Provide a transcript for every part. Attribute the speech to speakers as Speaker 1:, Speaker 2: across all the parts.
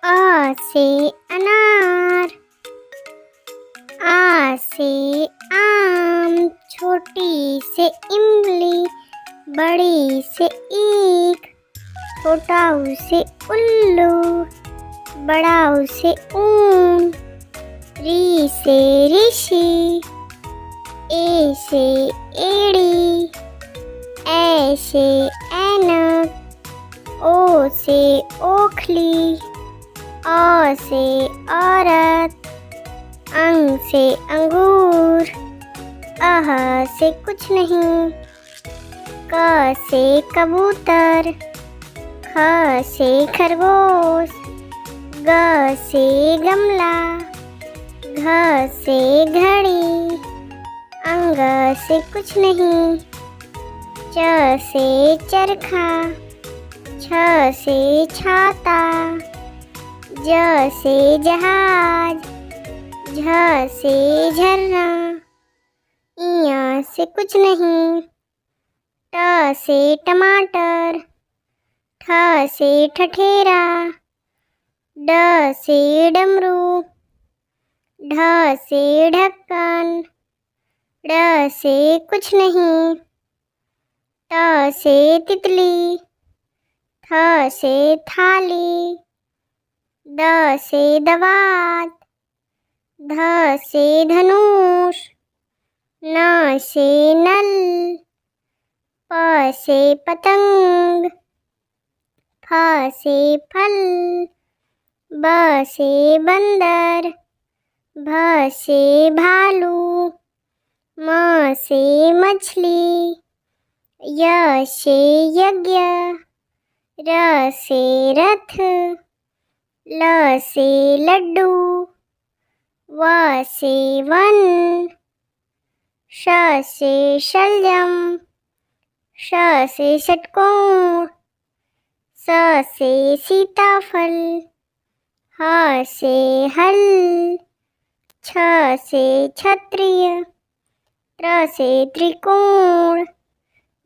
Speaker 1: आ से अनार, आ से आम, छोटी से इमली, बड़ी से ईख, छोटा ऊ से उल्लू, बड़ा ऊ से ऊन, री से ऋषि, ए से एड़ी, ए से ऐनक, ओ से ओखली, अ से औरत, अंग से अंगूर, अह से कुछ नहीं, क से कबूतर, ख से खरगोश, ग से गमला, घ से घड़ी, अंग से कुछ नहीं, च से चरखा, छ से छाता, ज से जहाज, झ से झरना, इया से कुछ नहीं, ट से टमाटर, ठ से ठठेरा, ड से डमरू, ढ से ढक्कन, ड से कुछ नहीं, त से तितली, थ से थाली, द से दवात, ध से धनुष, न से नल, प से पतंग, फ से फल, ब से बंदर, भ से भालू, म से मछली, य से यज्ञ, र से रथ, ल से लड्डू, व से वन, श से शलजम, श से षटकोण, स से सीताफल, ह से हल, छ से क्षत्रिय, त्र से त्रिकोण,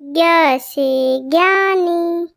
Speaker 1: ज्ञ से ज्ञानी।